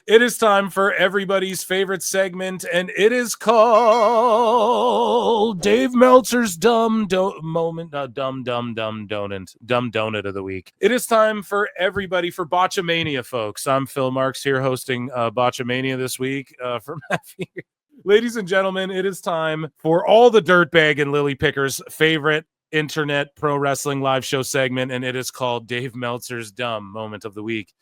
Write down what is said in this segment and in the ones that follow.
It is time for everybody's favorite segment, and it is called Dave Meltzer's Dumb Moment, Dumb Donut of the Week. It is time for everybody for Botchamania, folks. I'm Phil Marks here hosting Botchamania this week for Matthew. Ladies and gentlemen, it is time for all the dirtbag and lily pickers' favorite internet pro wrestling live show segment, and it is called Dave Meltzer's Dumb Moment of the Week.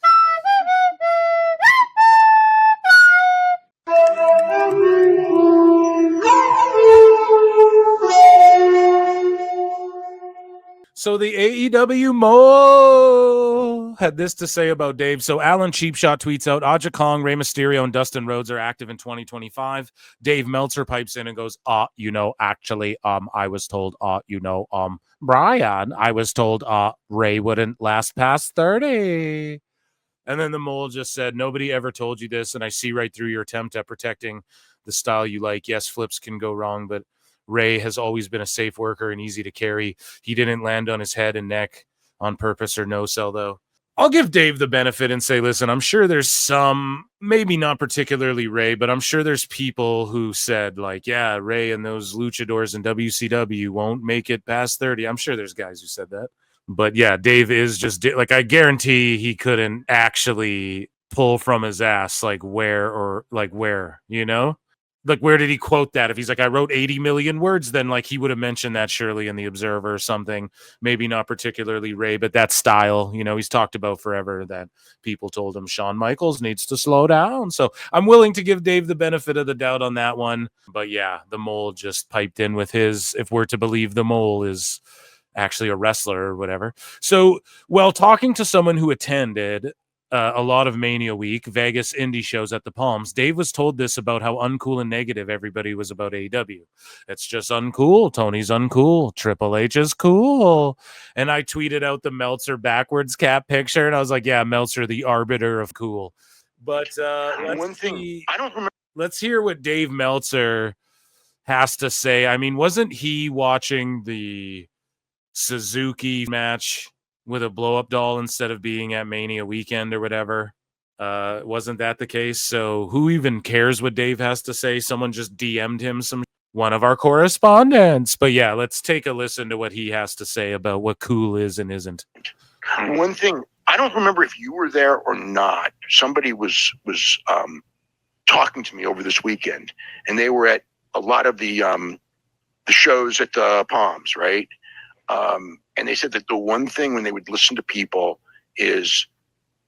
So the AEW Mo had this to say about Dave. So Alan Cheapshot tweets out, Aja Kong, Rey Mysterio, and Dustin Rhodes are active in 2025. Dave Meltzer pipes in and goes, actually, I was told, Brian, I was told Ray wouldn't last past 30. And then the Mole just said, nobody ever told you this, and I see right through your attempt at protecting the style you like. Yes, flips can go wrong, but Ray has always been a safe worker and easy to carry. He didn't land on his head and neck on purpose or no sell, though. I'll give Dave the benefit and say, listen, I'm sure there's some, maybe not particularly Ray, but I'm sure there's people who said, like, yeah, Ray and those luchadors in WCW won't make it past 30. I'm sure there's guys who said that. But yeah, Dave is just, like, I guarantee he couldn't actually pull from his ass, like, where, you know? Like, where did he quote that? If he's like, I wrote 80 million words, then like he would have mentioned that surely in the Observer or something. Maybe not particularly Ray, but that style, you know, he's talked about forever that people told him Shawn Michaels needs to slow down. So I'm willing to give Dave the benefit of the doubt on that one. But yeah, the Mole just piped in with his, if we're to believe the Mole is actually a wrestler or whatever. So, well, talking to someone who attended a lot of Mania Week, Vegas indie shows at the Palms, Dave was told this about how uncool and negative everybody was about AEW. It's just uncool. Tony's uncool. Triple H is cool. And I tweeted out the Meltzer backwards cap picture, and I was like, yeah, Meltzer, the arbiter of cool. But one thing, I don't remember. Let's hear what Dave Meltzer has to say. I mean, wasn't he watching the Suzuki match with a blow-up doll instead of being at Mania weekend or whatever? Wasn't that the case? So who even cares what Dave has to say? Someone just DM'd him one of our correspondents. But yeah, let's take a listen to what he has to say about what cool is and isn't. One thing, I don't remember if you were there or not. Somebody was talking to me over this weekend, and they were at a lot of the shows at the Palms, right? And they said that the one thing when they would listen to people is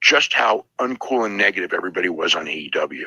just how uncool and negative everybody was on AEW.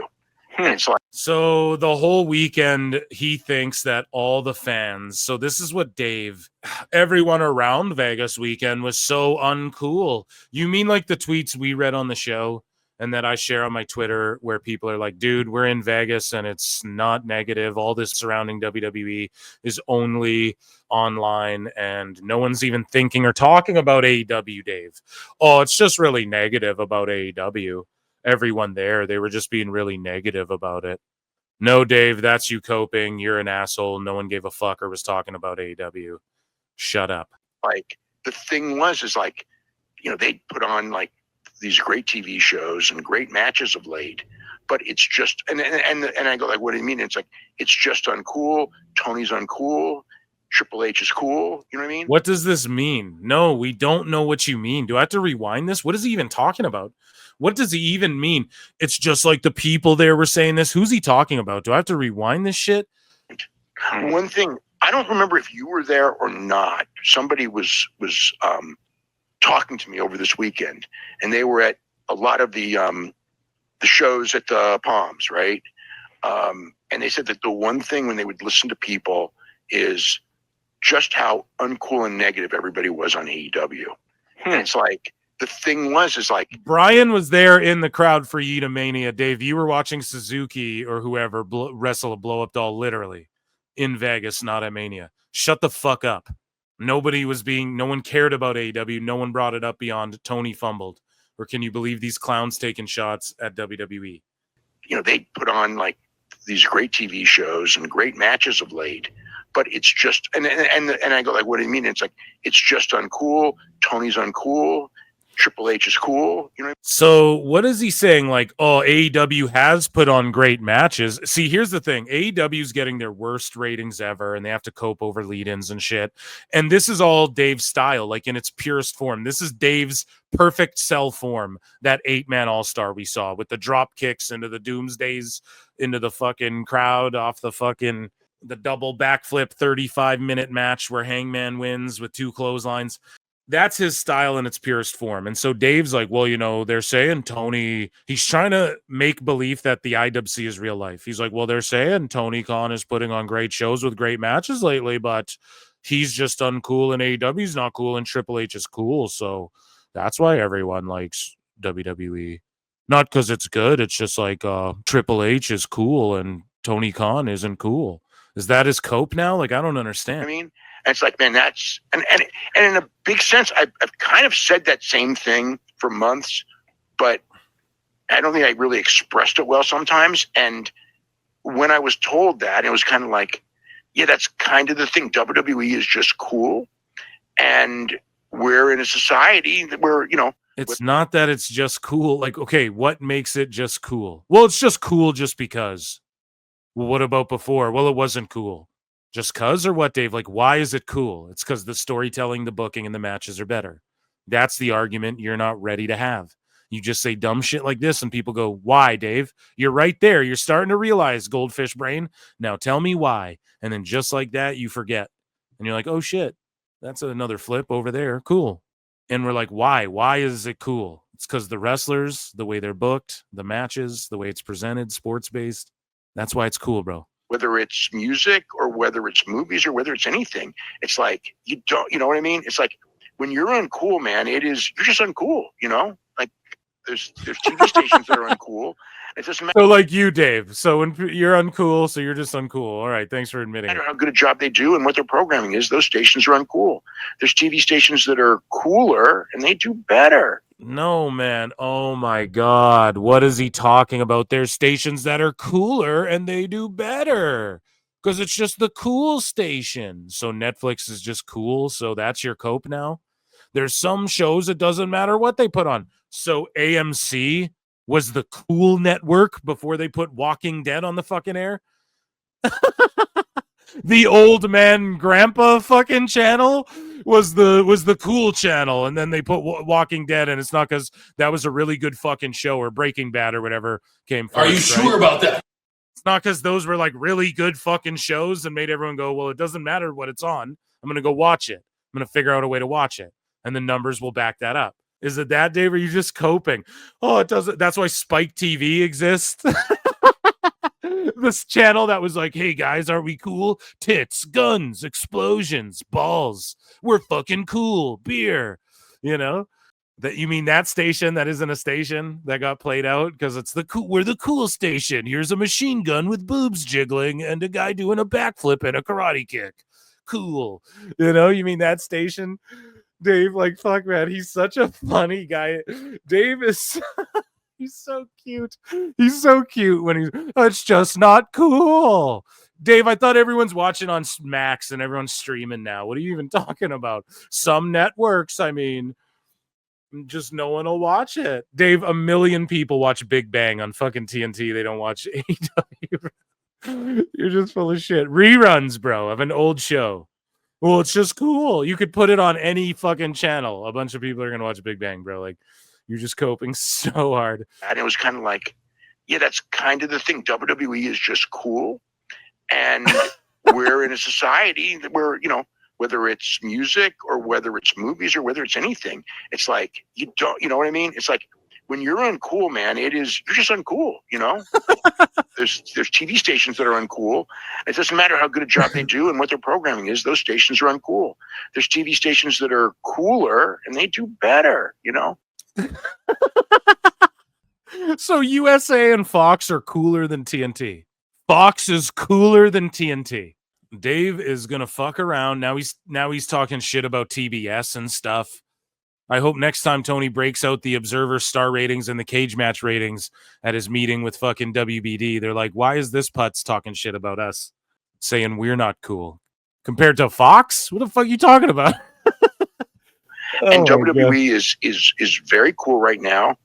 And it's like, so the whole weekend, he thinks that all the fans, so this is what Dave, everyone around Vegas weekend was so uncool. You mean like the tweets we read on the show and that I share on my Twitter where people are like, dude, we're in Vegas and it's not negative. All this surrounding WWE is only online and no one's even thinking or talking about AEW, Dave. Oh, it's just really negative about AEW. Everyone there, they were just being really negative about it. No, Dave, that's you coping. You're an asshole. No one gave a fuck or was talking about AEW. Shut up. Like, the thing is like, you know, they put on like these great TV shows and great matches of late, but it's just, and I go like, what do you mean? It's like, it's just uncool. Tony's uncool. Triple H is cool. You know what I mean? What does this mean? No, we don't know what you mean. Do I have to rewind this? What is he even talking about? What does he even mean? It's just like the people there were saying this. Who's he talking about? Do I have to rewind this shit? One thing, I don't remember if you were there or not. Somebody was talking to me over this weekend, and they were at a lot of the shows at the Palms, right? And they said that the one thing when they would listen to people is just how uncool and negative everybody was on AEW. And it's like, the thing is like, Brian was there in the crowd for Yeetamania. Dave, you were watching Suzuki or whoever wrestle a blow-up doll literally in Vegas, not at Mania. Shut the fuck up. No one cared about AEW. No one brought it up beyond Tony fumbled. Or can you believe these clowns taking shots at WWE? You know, they put on like these great TV shows and great matches of late, but it's just, and I go like, what do you mean? It's like, it's just uncool. Tony's uncool. Triple H is cool. You know. So what is he saying? Like, oh, AEW has put on great matches. See, here's the thing. AEW is getting their worst ratings ever, and they have to cope over lead-ins and shit. And this is all Dave's style, like in its purest form. This is Dave's perfect cell form, that 8-man all-star we saw with the drop kicks into the Doomsdays, into the fucking crowd, off the fucking the double backflip 35-minute match where Hangman wins with 2 clotheslines. That's his style in its purest form. And so Dave's like, well, you know, they're saying Tony, he's trying to make belief that the IWC is real life. He's like, well, they're saying Tony Khan is putting on great shows with great matches lately, but he's just uncool and AEW's not cool and Triple H is cool. So that's why everyone likes WWE. Not because it's good. It's just like Triple H is cool and Tony Khan isn't cool. Is that his cope now? Like, I don't understand. I mean, and it's like, man, that's and in a big sense, I've kind of said that same thing for months, but I don't think I really expressed it well sometimes. And when I was told that, it was kind of like, yeah, that's kind of the thing. WWE is just cool, and we're in a society that we're, you know. It's not that it's just cool. Like, okay, what makes it just cool? Well, it's just cool just because. Well, what about before? Well, it wasn't cool. Just cuz or what, Dave? Like, why is it cool? It's because the storytelling, the booking, and the matches are better. That's the argument you're not ready to have. You just say dumb shit like this, and people go, why, Dave? You're right there. You're starting to realize, goldfish brain. Now tell me why. And then just like that, you forget. And you're like, oh, shit. That's another flip over there. Cool. And we're like, why? Why is it cool? It's because the wrestlers, the way they're booked, the matches, the way it's presented, sports-based. That's why it's cool, bro. Whether it's music or whether it's movies or whether it's anything, it's like, you know what I mean? It's like when you're uncool, man, you're just uncool, you know? Like there's TV stations that are uncool. It doesn't matter. So like you, Dave. So when you're uncool, so you're just uncool. All right. Thanks for admitting it. No matter how good a job they do and what their programming is, those stations are uncool. There's TV stations that are cooler and they do better. No, man. Oh, my God. What is he talking about? There's stations that are cooler and they do better because it's just the cool station. So Netflix is just cool. So that's your cope now. There's some shows it doesn't matter what they put on. So AMC was the cool network before they put Walking Dead on the fucking air. The old man grandpa fucking channel was the cool channel, and then they put Walking Dead, and it's not because that was a really good fucking show or Breaking Bad or whatever came first. Are you sure about that? It's not because those were like really good fucking shows and made everyone go, well, it doesn't matter what it's on. I'm gonna go watch it. I'm gonna figure out a way to watch it, and the numbers will back that up. Is it that, Dave? Or are you just coping? Oh, it doesn't. That's why Spike TV exists. This channel that was like, hey guys, are we cool? Tits, guns, explosions, balls. We're fucking cool. Beer. You know? That you mean that station that isn't a station that got played out because it's we're the cool station. Here's a machine gun with boobs jiggling and a guy doing a backflip and a karate kick. Cool. You know, you mean that station? Dave, like, fuck, man, he's such a funny guy. Dave is he's so cute. He's so cute when it's just not cool. Dave, I thought everyone's watching on Max and everyone's streaming now. What are you even talking about? Some networks, I mean, just no one will watch it. Dave, 1 million people watch Big Bang on fucking TNT. They don't watch AEW. You're just full of shit. Reruns, bro, of an old show. Well, it's just cool. You could put it on any fucking channel. A bunch of people are going to watch Big Bang, bro. Like, you're just coping so hard. And it was kind of like, yeah, that's kind of the thing. WWE is just cool. And we're in a society that we're, you know, whether it's music or whether it's movies or whether it's anything, it's like, you know what I mean? It's like when you're uncool, man, you're just uncool, you know? There's TV stations that are uncool. It doesn't matter how good a job they do and what their programming is. Those stations are uncool. There's TV stations that are cooler and they do better, you know? So USA and Fox are cooler than TNT. Fox is cooler than TNT. Dave is gonna fuck around. Now he's talking shit about TBS and stuff. I hope next time Tony breaks out the Observer star ratings and the cage match ratings at his meeting with fucking WBD, they're like, why is this putz talking shit about us? Saying we're not cool. Compared to Fox? What the fuck are you talking about? And WWE is very cool right now.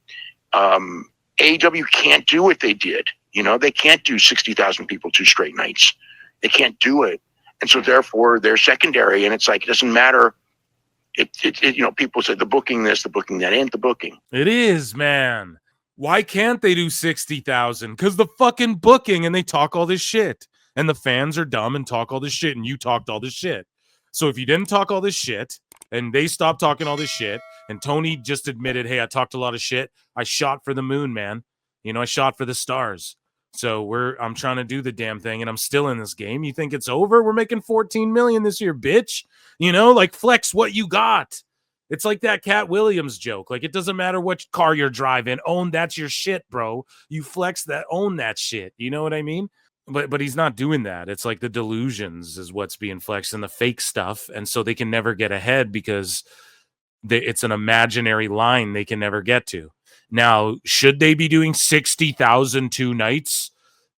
AEW can't do what they did. They can't do 60,000 people 2 straight nights. They can't do it. And so therefore they're secondary, and it's like, it doesn't matter. People say the booking this, the booking that, ain't the booking. It is, man. Why can't they do 60,000? Because the fucking booking, and they talk all this shit. And the fans are dumb and talk all this shit, and you talked all this shit. So if you didn't talk all this shit, and they stopped talking all this shit, and Tony just admitted, hey, I talked a lot of shit, I shot for the moon, man. I shot for the stars. So I'm trying to do the damn thing, and I'm still in this game. You think it's over? We're making 14 million this year, bitch. Flex what you got. It's like that Cat Williams joke. Like, it doesn't matter what car you're driving. That's your shit, bro. You flex that, own that shit. You know what I mean? But he's not doing that. It's like the delusions is what's being flexed and the fake stuff. And so they can never get ahead because it's an imaginary line they can never get to. Now, should they be doing 60,000 2 nights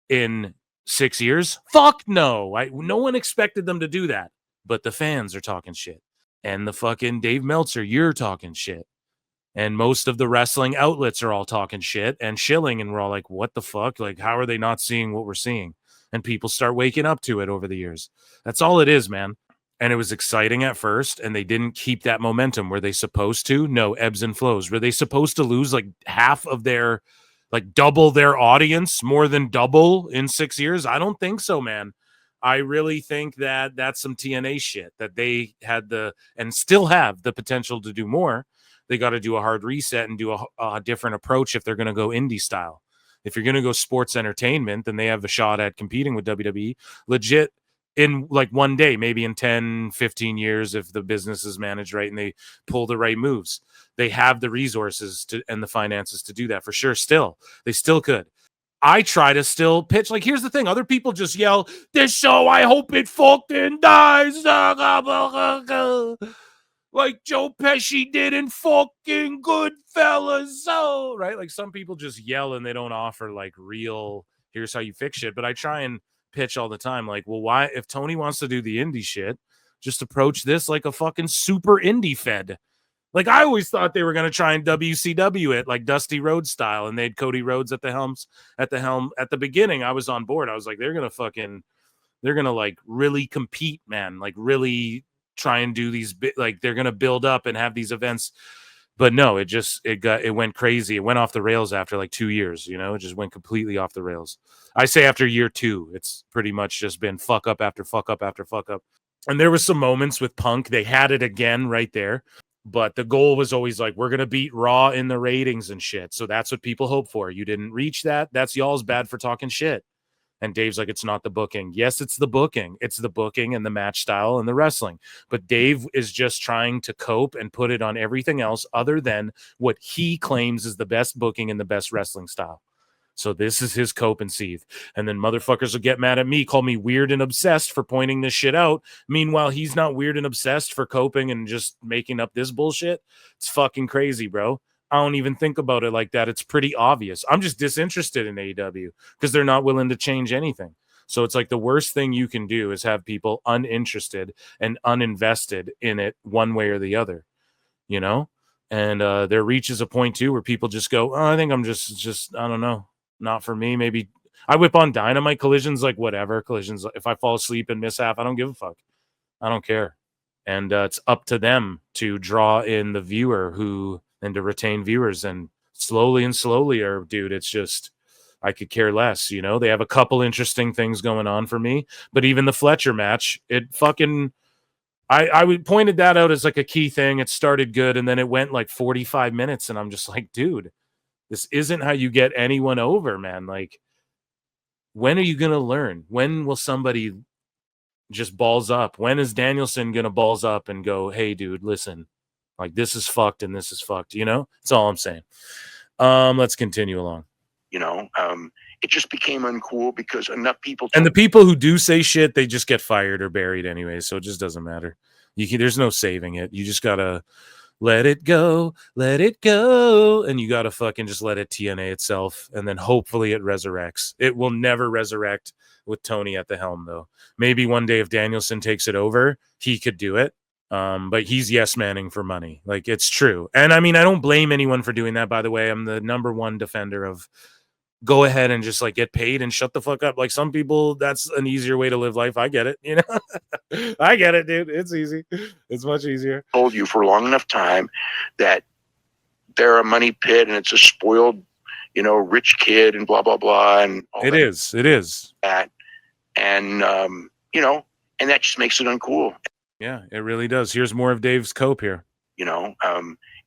in 6 years? Fuck no. No one expected them to do that. But the fans are talking shit. And the fucking Dave Meltzer, you're talking shit. And most of the wrestling outlets are all talking shit and shilling. And we're all like, what the fuck? Like, how are they not seeing what we're seeing? And people start waking up to it over the years. That's all it is, man. And it was exciting at first, and they didn't keep that momentum. Were they supposed to? No, ebbs and flows. Were they supposed to lose like half of their, like double their audience, more than double in 6 years? I don't think so, man. I really think that that's some TNA shit, that they had and still have the potential to do more. They got to do a hard reset and do a different approach if they're going to go indie style. If you're going to go sports entertainment, then they have a shot at competing with WWE legit in like one day, maybe in 10, 15 years, if the business is managed right and they pull the right moves. They have the resources and the finances to do that for sure. They still could. I try to still pitch. Like, here's the thing. Other people just yell, this show, I hope it fucking dies. Like Joe Pesci did in fucking Goodfellas. So, right? Like, some people just yell and they don't offer like real, here's how you fix shit. But I try and pitch all the time. Like, well, why, if Tony wants to do the indie shit, just approach this like a fucking super indie fed. Like, I always thought they were going to try and WCW it like Dusty Rhodes style, and they had Cody Rhodes at the helm. At the beginning, I was on board. I was like, they're going to like really compete, man. Like, really try and do these, like, they're going to build up and have these events. But no, it went crazy. It went off the rails after like 2 years, it just went completely off the rails. I say after year 2, it's pretty much just been fuck up after fuck up after fuck up. And there was some moments with Punk. They had it again right there. But the goal was always like, we're going to beat Raw in the ratings and shit. So that's what people hope for. You didn't reach that. That's y'all's bad for talking shit. And Dave's like, it's not the booking. Yes, it's the booking. It's the booking and the match style and the wrestling. But Dave is just trying to cope and put it on everything else other than what he claims is the best booking and the best wrestling style. So this is his cope and seethe. And then motherfuckers will get mad at me, call me weird and obsessed for pointing this shit out. Meanwhile, he's not weird and obsessed for coping and just making up this bullshit. It's fucking crazy, bro. I don't even think about it like that. It's pretty obvious. I'm just disinterested in AEW because they're not willing to change anything. So it's like the worst thing you can do is have people uninterested and uninvested in it one way or the other, And there reaches a point too where people just go, oh, I think I'm just I don't know. Not for me. Maybe I whip on Dynamite. Collisions, like whatever. Collisions, if I fall asleep and miss half, I don't give a fuck. I don't care. And it's up to them to draw in the viewer and to retain viewers. And slowly, dude, it's just, I could care less. They have a couple interesting things going on for me. But even the Fletcher match, it fucking, I pointed that out as like a key thing. It started good. And then it went like 45 minutes. And I'm just like, dude, this isn't how you get anyone over, man. Like, when are you going to learn? When will somebody just balls up? When is Danielson going to balls up and go, hey, dude, listen, like, this is fucked and this is fucked, That's all I'm saying. Let's continue along. It just became uncool because enough people. And the people who do say shit, they just get fired or buried anyway. So it just doesn't matter. There's no saving it. You just got to let it go, and you gotta fucking just let it TNA itself, and then hopefully it resurrects. It will never resurrect with Tony at the helm, though. Maybe one day if Danielson takes it over, he could do it, But he's yes manning for money. Like, it's true. And I mean, I don't blame anyone for doing that, by the way. I'm the number one defender of go ahead and just like get paid and shut the fuck up. Like, some people, that's an easier way to live life. I get it, you know. I get it, dude. It's easy. It's much easier. Told you for a long enough time that they're a money pit and it's a spoiled, you know, rich kid and blah blah blah and all It is that, and you know, and that just makes it uncool. Yeah, it really does. Here's more of Dave's cope here. You know,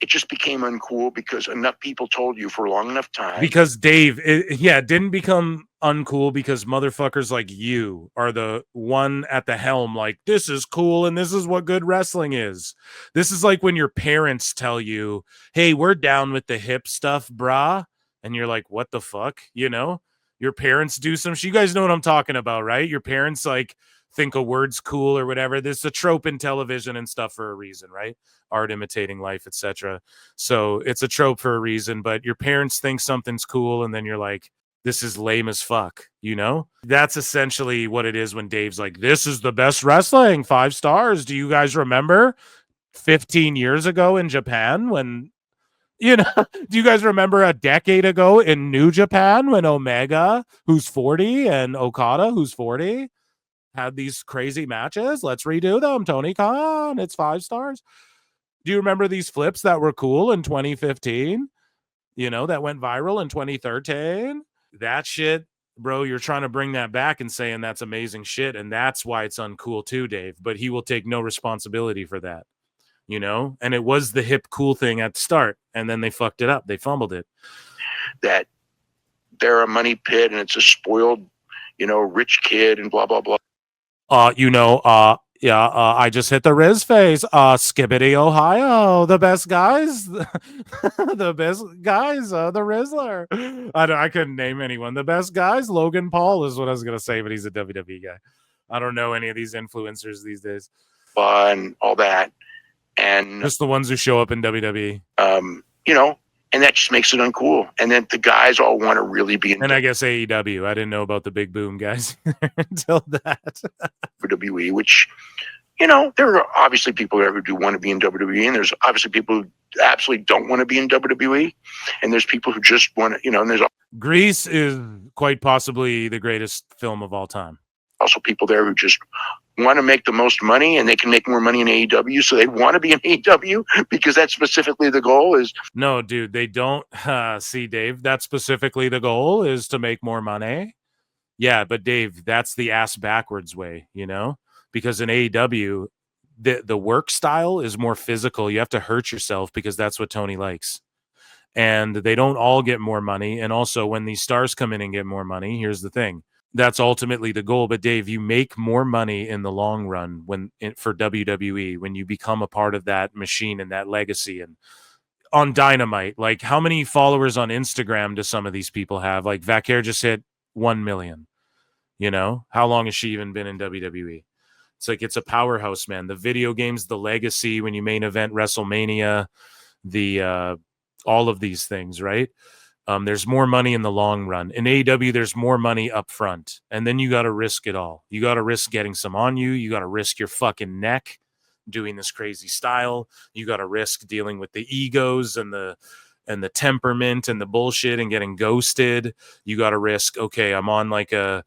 it just became uncool because enough people told you for a long enough time. Because Dave, it didn't become uncool because motherfuckers like you are the one at the helm. Like, this is cool and this is what good wrestling is. This is like when your parents tell you, hey, we're down with the hip stuff, brah. And you're like, what the fuck? You know, your parents do some shit. You guys know what I'm talking about, right? Your parents like think a word's cool or whatever. This is a trope in television and stuff for a reason, right? Art imitating life, etc. So it's a trope for a reason, but your parents think something's cool and then you're like, this is lame as fuck, you know? That's essentially what it is when Dave's like, this is the best wrestling, 5 stars. Do you guys remember 15 years ago in Japan when, you know, do you guys remember a decade ago in New Japan when Omega, who's 40, and Okada, who's 40, had these crazy matches? Let's redo them. Tony Khan, it's 5 stars. Do you remember these flips that were cool in 2015? You know, that went viral in 2013? That shit, bro, you're trying to bring that back and saying that's amazing shit, and that's why it's uncool too, Dave. But he will take no responsibility for that, you know? And it was the hip cool thing at the start, and then they fucked it up. They fumbled it. That they're a money pit and it's a spoiled, you know, rich kid and blah blah blah. I just hit the Riz face. Skibbity, Ohio, the best guys, the best guys, the Rizzler. I couldn't name anyone. The best guys, Logan Paul is what I was gonna say, but he's a WWE guy. I don't know any of these influencers these days. And all that, and just the ones who show up in WWE. You know, and that just makes it uncool. And then the guys all want to really be in. And I guess AEW. I didn't know about the big boom guys until that. WWE, which, you know, there are obviously people there who do want to be in WWE, and there's obviously people who absolutely don't want to be in WWE, and there's people who just want to, you know, and there's Grease is quite possibly the greatest film of all time. Also people there who just want to make the most money, and they can make more money in AEW, so they want to be in AEW because that's specifically the goal. Is no, dude, they don't see, Dave, that's specifically the goal, is to make more money. Yeah, but Dave, that's the ass backwards way, you know, because in AEW, the work style is more physical. You have to hurt yourself because that's what Tony likes. And they don't all get more money. And also, when these stars come in and get more money, here's the thing. That's ultimately the goal. But Dave, you make more money in the long run for WWE when you become a part of that machine and that legacy. And on Dynamite, like, how many followers on Instagram do some of these people have? Like, Vaquer just hit 1 million. You know, how long has she even been in WWE? It's like, it's a powerhouse, man. The video games, the legacy, when you main event WrestleMania, the all of these things, right? There's more money in the long run. In AEW, there's more money up front, and then you got to risk it all. You got to risk getting some on you. You got to risk your fucking neck doing this crazy style. You got to risk dealing with the egos and the temperament and the bullshit and getting ghosted. You got to risk, okay, I'm on like a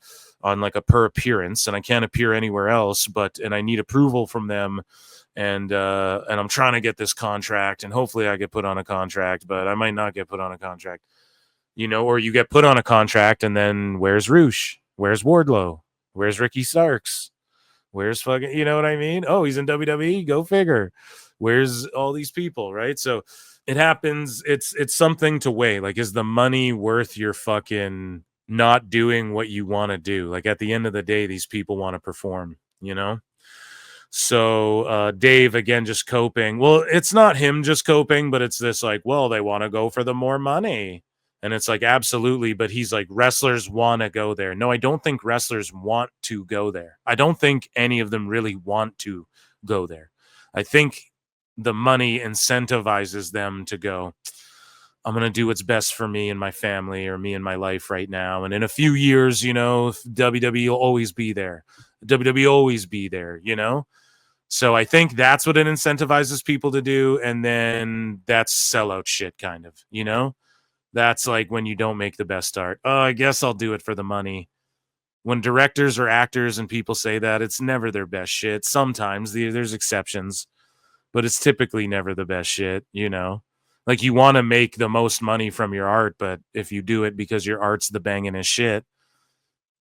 per appearance and I can't appear anywhere else, and I need approval from them. And I'm trying to get this contract, and hopefully I get put on a contract, but I might not get put on a contract, you know, or you get put on a contract and then where's Roosh? Where's Wardlow? Where's Ricky Starks? Where's fucking, you know what I mean? Oh, he's in WWE. Go figure. Where's all these people? Right. So it happens. It's something to weigh. Like, is the money worth your fucking not doing what you want to do? Like, at the end of the day, these people want to perform, you know? So Dave, again, just coping. Well, it's not him just coping, but it's this like, well, they want to go for the more money. And it's like, absolutely. But he's like, wrestlers want to go there. No, I don't think wrestlers want to go there. I don't think any of them really want to go there. I think the money incentivizes them to go, I'm going to do what's best for me and my family, or me and my life right now. And in a few years, you know, WWE will always be there. WWE always be there, you know? So I think that's what it incentivizes people to do. And then that's sellout shit, kind of, you know? That's like when you don't make the best art. Oh, I guess I'll do it for the money. When directors or actors and people say that, it's never their best shit. Sometimes there's exceptions, but it's typically never the best shit, you know? Like you want to make the most money from your art, but if you do it because your art's the bangingest shit,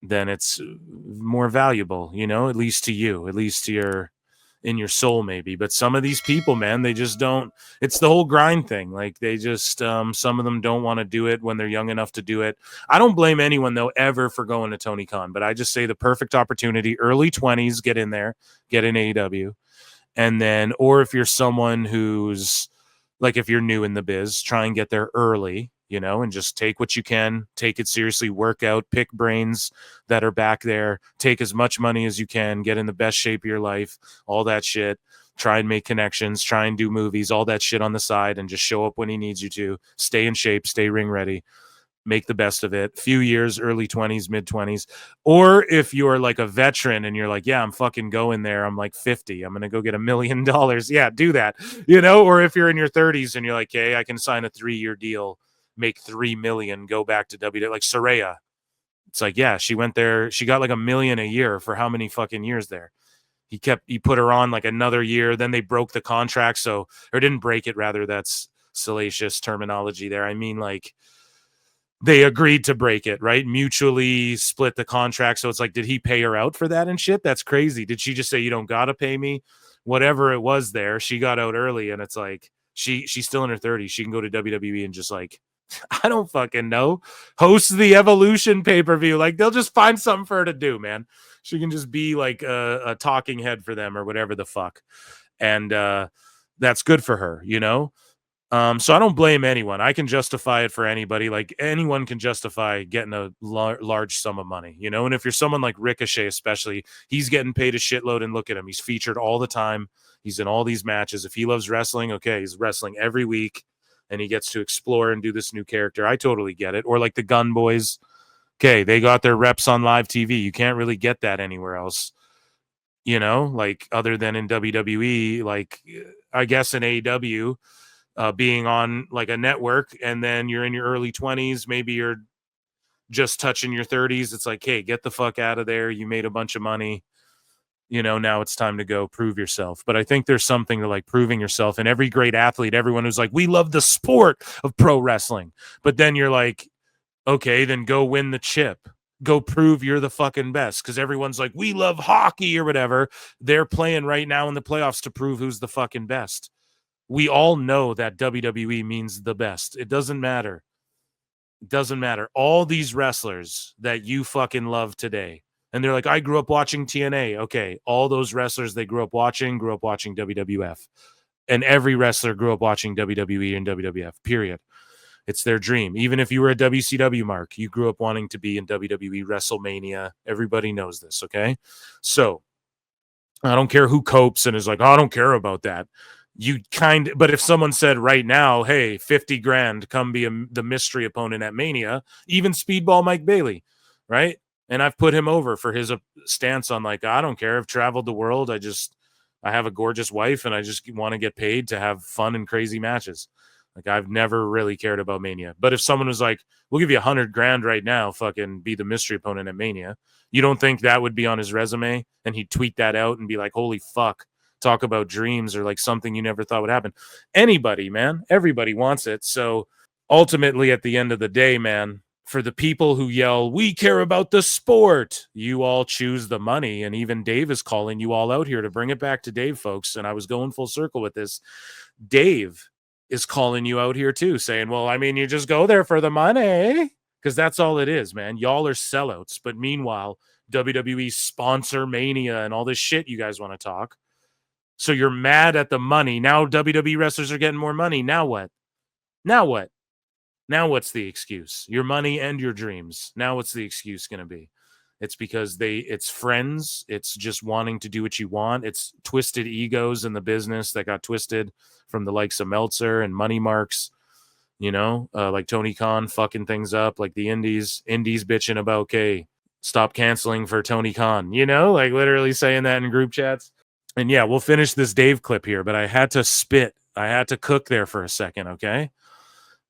then it's more valuable, you know, at least to you, at least to your in your soul maybe. But some of these people, man, they just don't. It's the whole grind thing. Like they just some of them don't want to do it when they're young enough to do it. I don't blame anyone though ever for going to Tony Khan, but I just say the perfect opportunity, early 20s, get in there, get in AEW. And then, or if you're someone who's like, if you're new in the biz, try and get there early, you know, and just take what you can, take it seriously, work out, pick brains that are back there, take as much money as you can, get in the best shape of your life, all that shit. Try and make connections, try and do movies, all that shit on the side, and just show up when he needs you to. Stay in shape, stay ring ready, make the best of it. Few years, early 20s, mid 20s. Or if you're like a veteran and you're like, yeah, I'm fucking going there. I'm like 50. I'm going to go get $1 million. Yeah, do that. You know, or if you're in your 30s and you're like, hey, I can sign a 3-year deal, make 3 million, go back to WWE, like Saraya. It's like, yeah, she went there. She got like $1 million a year for how many fucking years there? He put her on like another year. Then they broke the contract. So, or didn't break it, rather. That's salacious terminology there. I mean, like, they agreed to break it, right? Mutually split the contract. So it's like, did he pay her out for that and shit? That's crazy. Did she just say, you don't got to pay me? Whatever it was there, she got out early. And it's like, she's still in her 30s. She can go to WWE and just like, I don't fucking know, host the Evolution pay-per-view. Like they'll just find something for her to do, man. She can just be like a talking head for them or whatever the fuck. And that's good for her, you know? So I don't blame anyone. I can justify it for anybody. Like anyone can justify getting a large sum of money, you know? And if you're someone like Ricochet, especially, he's getting paid a shitload, and look at him. He's featured all the time. He's in all these matches. If he loves wrestling, okay, he's wrestling every week and he gets to explore and do this new character. I totally get it. Or like the Gun Boys. Okay, they got their reps on live TV. You can't really get that anywhere else, you know, like other than in WWE, like I guess in AEW, being on like a network, and then you're in your early 20s, maybe you're just touching your 30s. It's like, hey, get the fuck out of there. You made a bunch of money. You know, now it's time to go prove yourself. But I think there's something to like proving yourself. And every great athlete, everyone who's like, we love the sport of pro wrestling. But then you're like, okay, then go win the chip. Go prove you're the fucking best. Because everyone's like, we love hockey or whatever. They're playing right now in the playoffs to prove who's the fucking best. We all know that WWE means the best. It doesn't matter. It doesn't matter. All these wrestlers that you fucking love today, and they're like, I grew up watching TNA. Okay, all those wrestlers they grew up watching WWF. And every wrestler grew up watching WWE and WWF, period. It's their dream. Even if you were a WCW mark, you grew up wanting to be in WWE, WrestleMania. Everybody knows this, okay? So I don't care who copes and is like, oh, I don't care about that. But if someone said right now, hey, 50 grand, come be the mystery opponent at Mania, even Speedball Mike Bailey, right? And I've put him over for his stance on like, I don't care. I've traveled the world. I have a gorgeous wife and I just want to get paid to have fun and crazy matches. Like I've never really cared about Mania. But if someone was like, we'll give you 100 grand right now, fucking be the mystery opponent at Mania, you don't think that would be on his resume? And he'd tweet that out and be like, holy fuck, talk about dreams, or like something you never thought would happen. Anybody, man, everybody wants it. So ultimately at the end of the day, man, for the people who yell, we care about the sport, you all choose the money. And even Dave is calling you all out here to bring it back to Dave, folks. And I was going full circle with this. Dave is calling you out here too, saying, well, I mean, you just go there for the money. Because that's all it is, man. Y'all are sellouts. But meanwhile, WWE sponsor Mania and all this shit you guys want to talk. So you're mad at the money. Now WWE wrestlers are getting more money. Now what? Now what? Now what's the excuse? Your money and your dreams. Now what's the excuse going to be? It's because it's friends. It's just wanting to do what you want. It's twisted egos in the business that got twisted from the likes of Meltzer and Money Marks, you know, like Tony Khan fucking things up, like the indies bitching about, okay, stop canceling for Tony Khan, you know, like literally saying that in group chats. And yeah, we'll finish this Dave clip here, but I had to spit. I had to cook there for a second, okay?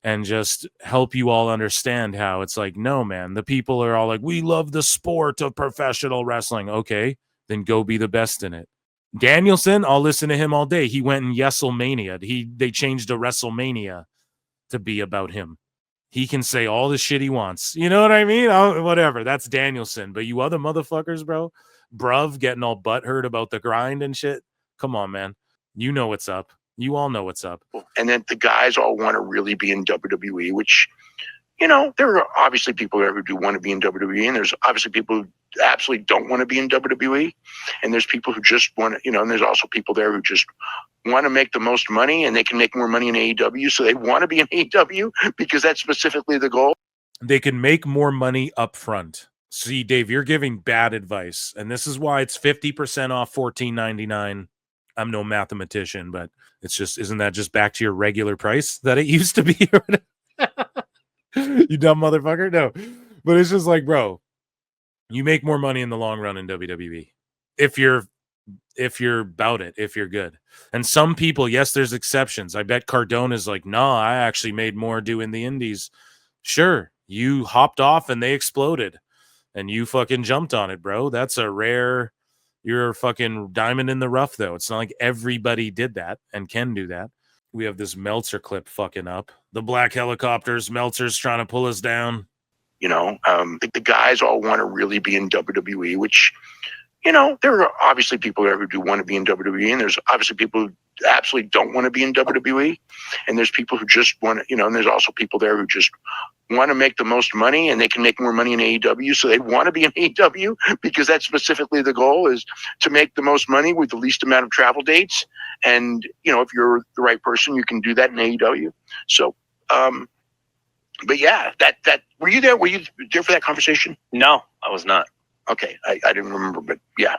And just help you all understand how it's like, no, man, the people are all like, we love the sport of professional wrestling. Okay, then go be the best in it. Danielson, I'll listen to him all day. He went in WrestleMania. They changed to WrestleMania to be about him. He can say all the shit he wants. You know what I mean? Whatever. That's Danielson. But you other motherfuckers, bro, bruv, getting all butthurt about the grind and shit. Come on, man. You know what's up. You all know what's up. And then the guys all want to really be in WWE, which, you know, there are obviously people there who do want to be in WWE, and there's obviously people who absolutely don't want to be in WWE, and there's people who just want to, you know, and there's also people there who just want to make the most money, and they can make more money in AEW, so they want to be in AEW because that's specifically the goal. They can make more money up front. See, Dave, you're giving bad advice, and this is why it's 50% off $14.99. I'm no mathematician, but it's just, isn't that just back to your regular price that it used to be? You dumb motherfucker. No, but it's just like, bro, you make more money in the long run in WWE if you're about it, if you're good. And some people, yes, there's exceptions. I bet Cardona's like, no, I actually made more doing the indies. Sure, you hopped off and they exploded and you fucking jumped on it, bro. That's a rare, you're a fucking diamond in the rough, though. It's not like everybody did that and can do that. We have this Meltzer clip fucking up. The black helicopters, Meltzer's trying to pull us down. You know, the guys all want to really be in WWE, which, you know, there are obviously people there who do want to be in WWE, and there's obviously people who absolutely don't want to be in WWE, and there's people who just want to, you know, and there's also people there who just want to make the most money, and they can make more money in AEW, so they want to be in AEW because that's specifically the goal, is to make the most money with the least amount of travel dates. And, you know, if you're the right person, you can do that in AEW. So, but yeah, that were you there? Were you there for that conversation? No, I was not. Okay, I didn't remember, but yeah,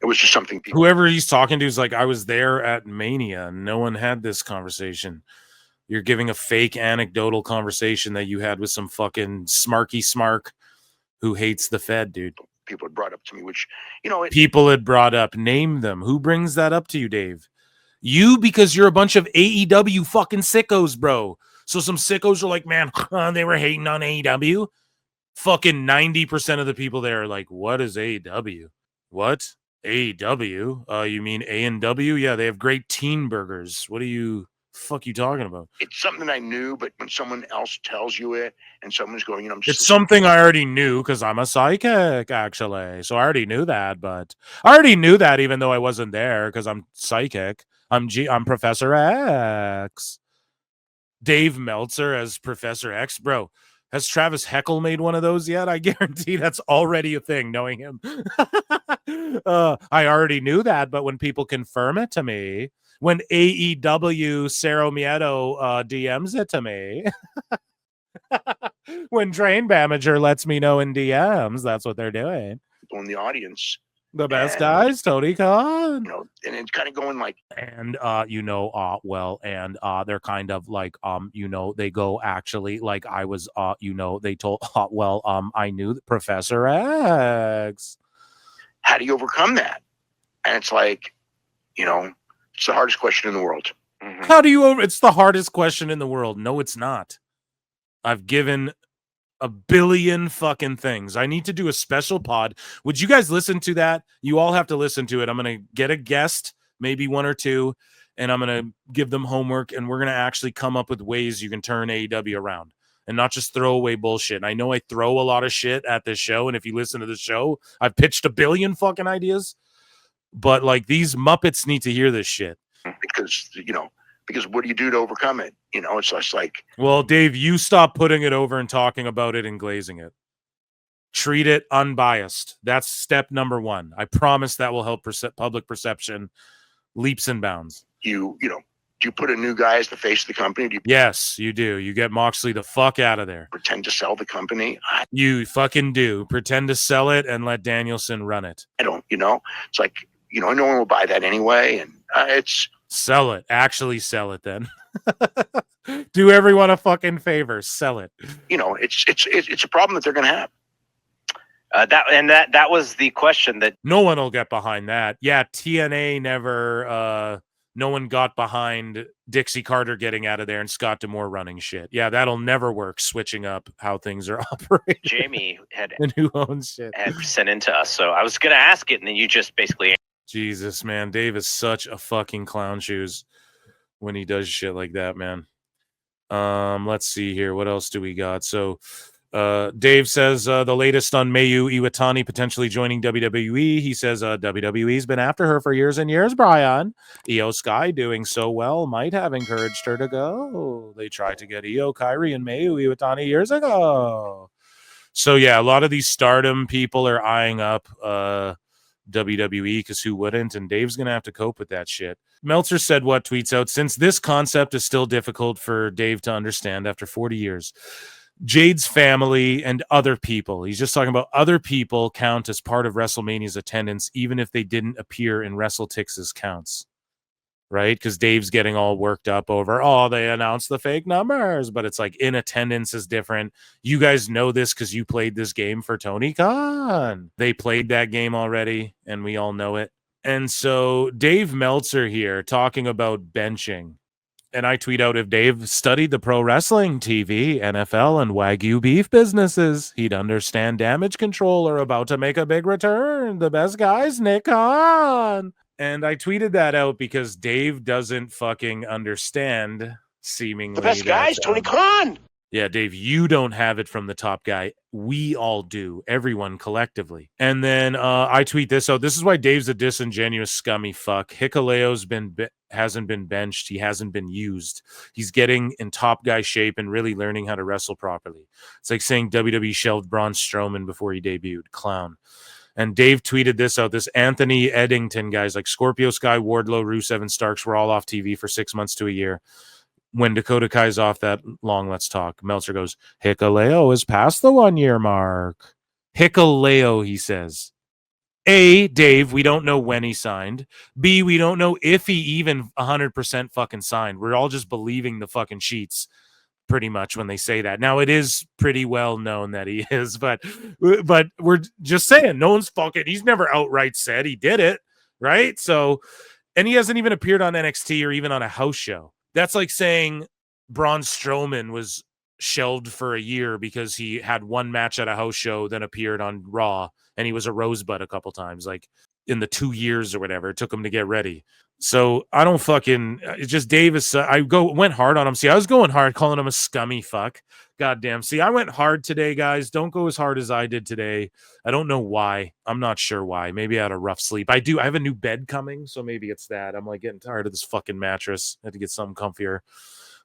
it was just something. Whoever he's talking to is like, I was there at Mania. No one had this conversation. You're giving a fake anecdotal conversation that you had with some fucking smarky smark who hates the Fed, dude. People had brought up to me, which, you know, people had brought up. Name them. Who brings that up to you, Dave? You, because you're a bunch of AEW fucking sickos, bro. So some sickos are like, man, they were hating on AEW. Fucking 90% of the people there are like, what is AEW? What? AEW? You mean A&W? Yeah, they have great teen burgers. What are you fuck you talking about? It's something I knew, but when someone else tells you it and someone's going, you know, it's something I already knew because I'm a psychic, actually. So I already knew that, but I already knew that even though I wasn't there because I'm psychic. I'm Professor X. Dave Meltzer as Professor X, bro. Has Travis Heckle made one of those yet? I guarantee that's already a thing, knowing him. I already knew that, but when people confirm it to me, when AEW Cero Miedo DMs it to me, when Train Bamager lets me know in DMs, that's what they're doing. People in the audience. The best guys, Tony Khan. You know, and it's kind of going like, and you know, well, and they're kind of like, you know, they go actually like I was, you know, they told, well, I knew Professor X. How do you overcome that? And it's like, you know, it's the hardest question in the world. Mm-hmm. How do you it's the hardest question in the world? No, it's not. I've given a billion fucking things. I need to do a special pod. Would you guys listen to that? You all have to listen to it. I'm going to get a guest, maybe one or two, and I'm going to give them homework, and we're going to actually come up with ways you can turn AEW around and not just throw away bullshit. And I know I throw a lot of shit at this show, and if you listen to the show, I've pitched a billion fucking ideas, but like these Muppets need to hear this shit. Because, you know, because what do you do to overcome it? You know, it's just like... Well, Dave, you stop putting it over and talking about it and glazing it. Treat it unbiased. That's step number one. I promise that will help public perception leaps and bounds. You know, do you put a new guy as the face of the company? Yes, you do. You get Moxley the fuck out of there. Pretend to sell the company? You fucking do. Pretend to sell it and let Danielson run it. I don't, you know, it's like, you know, no one will buy that anyway. And it's... Sell it. Actually sell it then. Do everyone a fucking favor. Sell it. You know, it's a problem that they're going to have. That was the question that no one will get behind that. Yeah, TNA never. No one got behind Dixie Carter getting out of there and Scott D'Amore running shit. Yeah, that'll never work. Switching up how things are operated. Jamie had and who owns shit had sent into us. So I was gonna ask it, and then you just basically. Jesus, man, Dave is such a fucking clown shoes when he does shit like that, man. Let's see here. What else do we got? So. Dave says the latest on Mayu Iwatani potentially joining WWE. He says WWE's been after her for years and years, Brian. Io Sky doing so well might have encouraged her to go. They tried to get Io, Kyrie, and Mayu Iwatani years ago. So, yeah, a lot of these stardom people are eyeing up WWE because who wouldn't? And Dave's going to have to cope with that shit. Meltzer said what tweets out, since this concept is still difficult for Dave to understand after 40 years. Jade's family and other people. He's just talking about other people count as part of WrestleMania's attendance, even if they didn't appear in WrestleTix's counts, right? Because Dave's getting all worked up over, they announced the fake numbers, but it's like in attendance is different. You guys know this because you played this game for Tony Khan. They played that game already, and we all know it. And so Dave Meltzer here talking about benching. And I tweet out, if Dave studied the pro wrestling, TV, NFL, and Wagyu beef businesses, he'd understand damage control are about to make a big return. The best guys, Nick Khan. And I tweeted that out because Dave doesn't fucking understand, seemingly. The best guys, Tony Khan. Yeah, Dave, you don't have it from the top guy. We all do, everyone collectively. And then I tweet this out. This is why Dave's a disingenuous, scummy fuck. Hikuleo's hasn't been benched. He hasn't been used. He's getting in top guy shape and really learning how to wrestle properly. It's like saying WWE shelved Braun Strowman before he debuted. Clown. And Dave tweeted this out. This Anthony Eddington guys like Scorpio Sky, Wardlow, Rusev, and Starks were all off TV for 6 months to a year. When Dakota Kai's off that long, let's talk. Meltzer goes, Hikuleo is past the 1 year mark. Hikuleo, he says. A, Dave, we don't know when he signed. B, we don't know if he even 100% fucking signed. We're all just believing the fucking sheets pretty much when they say that. Now, it is pretty well known that he is, but we're just saying, no one's fucking, he's never outright said he did it, right? So, and he hasn't even appeared on NXT or even on a house show. That's like saying Braun Strowman was shelved for a year because he had one match at a house show, then appeared on Raw, and he was a rosebud a couple times, like in the 2 years or whatever it took him to get ready. So I don't fucking, it's just Davis. Went hard on him. See, I was going hard calling him a scummy fuck. Goddamn. See, I went hard today, guys. Don't go as hard as I did today. I don't know why. I'm not sure why. Maybe I had a rough sleep. I have a new bed coming, so maybe it's that. I'm like getting tired of this fucking mattress. I had to get something comfier.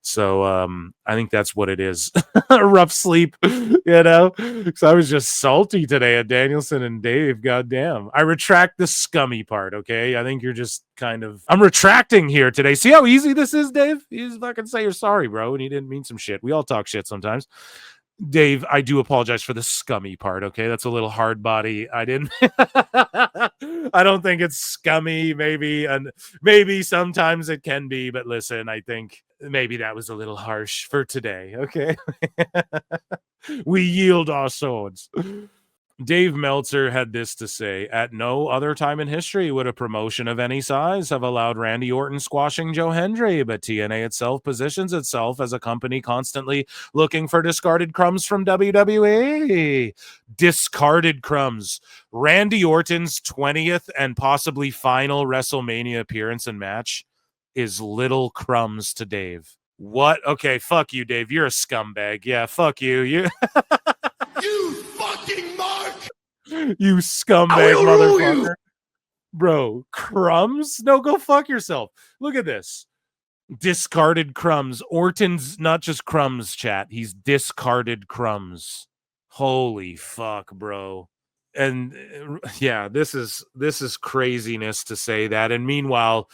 So I think that's what it is. A rough sleep, because I was just salty today at Danielson and Dave. Goddamn. I retract the scummy part, okay? I think you're just I'm retracting here today. See how easy this is, Dave? You just fucking say you're sorry, bro, and you didn't mean some shit. We all talk shit sometimes. Dave, I do apologize for the scummy part, okay? That's a little hard body. I didn't I don't think it's scummy, maybe, and maybe sometimes it can be, but listen, I think maybe that was a little harsh for today, okay? We yield our swords. Dave Meltzer had this to say: at no other time in history would a promotion of any size have allowed Randy Orton squashing Joe Hendry, but TNA itself positions itself as a company constantly looking for discarded crumbs from WWE. Discarded crumbs. Randy Orton's 20th and possibly final WrestleMania appearance and match is little crumbs to Dave. What? Okay, fuck you, Dave. You're a scumbag. Yeah, fuck you. You fucking Mark! You scumbag motherfucker. Bro, crumbs? No, go fuck yourself. Look at this. Discarded crumbs. Orton's not just crumbs, chat. He's discarded crumbs. Holy fuck, bro. And yeah, this is craziness to say that. And meanwhile,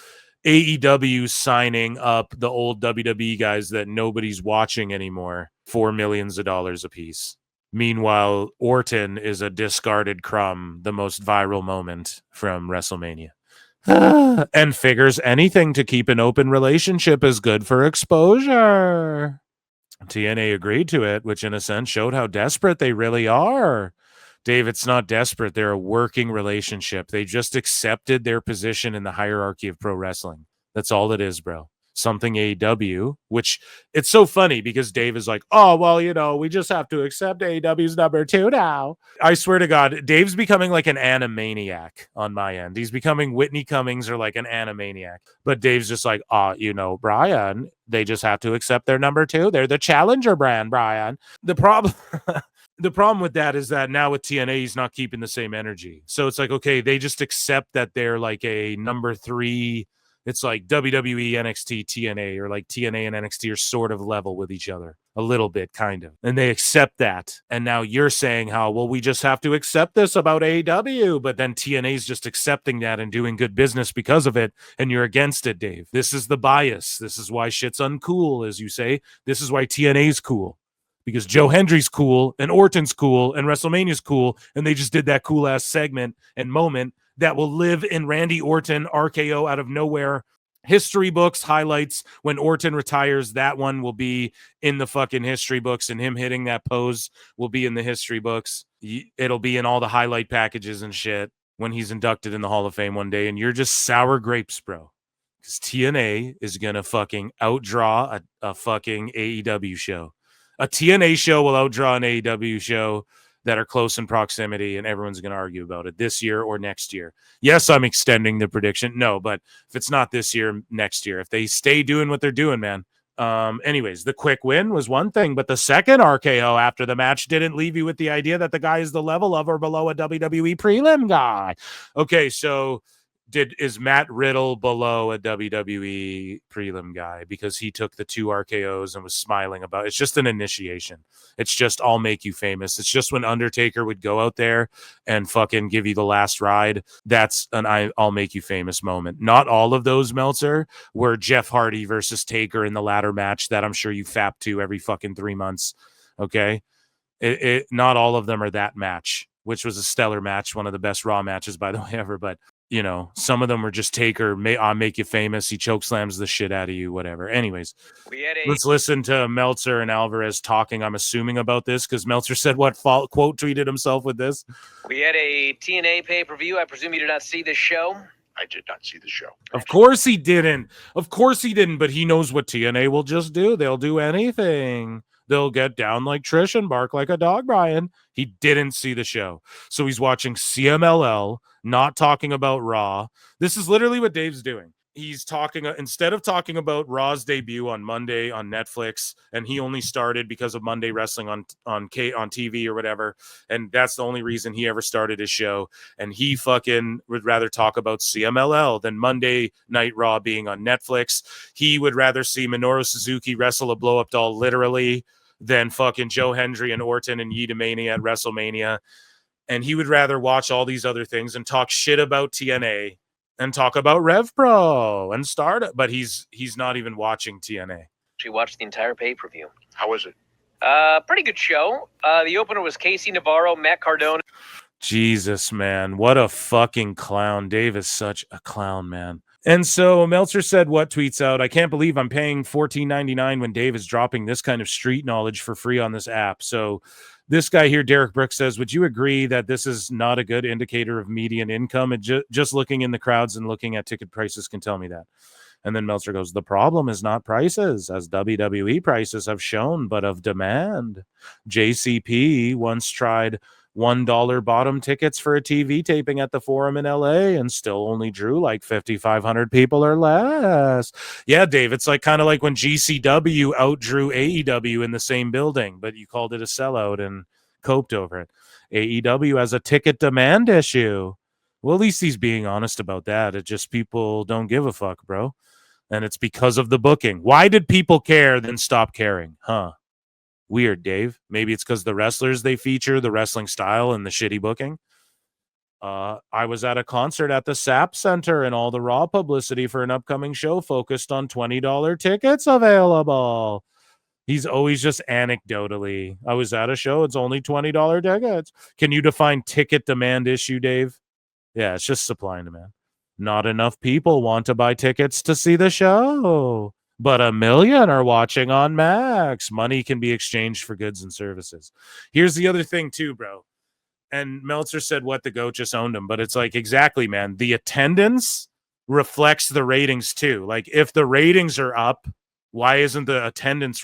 AEW signing up the old WWE guys that nobody's watching anymore for millions of dollars a piece. Meanwhile, Orton is a discarded crumb, the most viral moment from WrestleMania. And figures anything to keep an open relationship is good for exposure. TNA agreed to it, which in a sense showed how desperate they really are Dave, it's not desperate. They're a working relationship. They just accepted their position in the hierarchy of pro wrestling. That's all it is, bro. Something AEW, which it's so funny because Dave is like, oh, well, we just have to accept AEW's number 2 now. I swear to God, Dave's becoming like an animaniac on my end. He's becoming Whitney Cummings or like an animaniac. But Dave's just like, Brian, they just have to accept their number 2. They're the challenger brand, Brian. The problem... The problem with that is that now with TNA, he's not keeping the same energy. So it's like, okay, they just accept that they're like a number 3. It's like WWE, NXT, TNA, or like TNA and NXT are sort of level with each other a little bit, kind of. And they accept that. And now you're saying how, well, we just have to accept this about AEW. But then TNA's just accepting that and doing good business because of it. And you're against it, Dave. This is the bias. This is why shit's uncool, as you say. This is why TNA's cool. Because Joe Hendry's cool and Orton's cool and WrestleMania's cool. And they just did that cool ass segment and moment that will live in Randy Orton RKO out of nowhere history books highlights. When Orton retires, that one will be in the fucking history books, and him hitting that pose will be in the history books. It'll be in all the highlight packages and shit when he's inducted in the Hall of Fame one day. And you're just sour grapes, bro. Because TNA is going to fucking outdraw a fucking AEW show. A TNA show will outdraw an AEW show that are close in proximity, and everyone's going to argue about it this year or next year. Yes, I'm extending the prediction. No, but if it's not this year, next year. If they stay doing what they're doing, man. Anyways, the quick win was one thing, but the second RKO after the match didn't leave you with the idea that the guy is the level of or below a WWE prelim guy. Okay, so is Matt Riddle below a WWE prelim guy because he took the 2 RKOs and was smiling about it? It's just an initiation. It's just, I'll make you famous. It's just when Undertaker would go out there and fucking give you the last ride. That's an I'll make you famous moment. Not all of those, Meltzer, were Jeff Hardy versus Taker in the ladder match that I'm sure you fap to every fucking 3 months. Okay. Not all of them are that match, which was a stellar match. One of the best Raw matches, by the way, ever. But some of them were just Taker, I'll make you famous. He choke slams the shit out of you, whatever. Anyways, let's listen to Meltzer and Alvarez talking, I'm assuming, about this, because Meltzer said quote tweeted himself with this. We had a TNA pay-per-view. I presume you did not see this show. I did not see the show. Of course he didn't. But he knows what TNA will just do. They'll do anything. They'll get down like Trish and bark like a dog, Brian. He didn't see the show. So he's watching CMLL, not talking about Raw. This is literally what Dave's doing. He's talking, instead of talking about Raw's debut on Monday on Netflix, and he only started because of Monday Wrestling on TV or whatever, and that's the only reason he ever started his show, and he fucking would rather talk about CMLL than Monday Night Raw being on Netflix. He would rather see Minoru Suzuki wrestle a blow-up doll literally than fucking Joe Hendry and Orton and Yida Mania at WrestleMania. And he would rather watch all these other things and talk shit about TNA and talk about Rev Pro and Stardom, but he's not even watching TNA. She watched the entire pay-per-view. How was it? Pretty good show. The opener was Casey Navarro, Matt Cardona. Jesus, man. What a fucking clown. Dave is such a clown, man. And so Meltzer said, what tweets out? I can't believe I'm paying $14.99 when Dave is dropping this kind of street knowledge for free on this app. So this guy here, Derek Brooks, says, would you agree that this is not a good indicator of median income? And just looking in the crowds and looking at ticket prices can tell me that. And then Meltzer goes, the problem is not prices, as WWE prices have shown, but of demand. JCP once tried $1 bottom tickets for a TV taping at the Forum in LA and still only drew like 5,500 people or less. Yeah, Dave, it's like kind of like when GCW outdrew AEW in the same building, but you called it a sellout and coped over it. AEW has a ticket demand issue. Well, at least he's being honest about that. It just people don't give a fuck, bro. And it's because of the booking. Why did people care, then stop caring? Huh? Weird, Dave. Maybe it's because the wrestlers they feature, the wrestling style, and the shitty booking. I was at a concert at the SAP Center and all the Raw publicity for an upcoming show focused on $20 tickets available. He's always just anecdotally. I was at a show. It's only $20 tickets. Can you define ticket demand issue, Dave? Yeah, it's just supply and demand. Not enough people want to buy tickets to see the show. But 1 million are watching on Max. Money can be exchanged for goods and services. Here's the other thing too, bro. And Meltzer said, what, the GOAT just owned him. But it's like, exactly, man. The attendance reflects the ratings too. Like, if the ratings are up, why isn't the attendance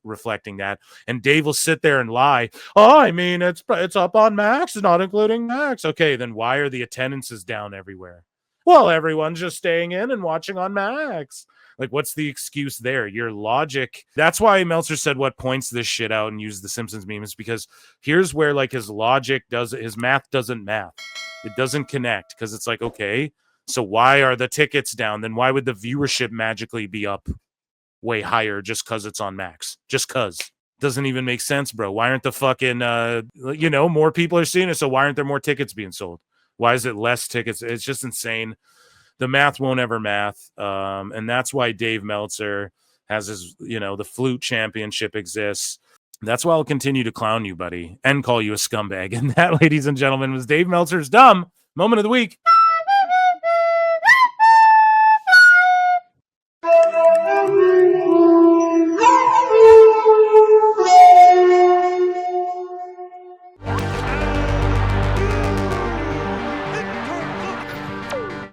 reflecting that? And Dave will sit there and lie. Oh, I mean, it's up on Max, not including Max. Okay, then why are the attendances down everywhere? Well, everyone's just staying in and watching on Max. Like, what's the excuse there? Your logic. That's why Meltzer said what points this shit out and used the Simpsons meme, is because here's where like his logic his math doesn't math. It doesn't connect, because it's like, okay, so why are the tickets down? Then why would the viewership magically be up way higher just because it's on Max? Just because. Doesn't even make sense, bro. Why aren't the fucking, more people are seeing it, so why aren't there more tickets being sold? Why is it less tickets? It's just insane. The math won't ever math. And that's why Dave Meltzer has his, the flute championship exists. That's why I'll continue to clown you, buddy, and call you a scumbag. And that, ladies and gentlemen, was Dave Meltzer's dumb moment of the week.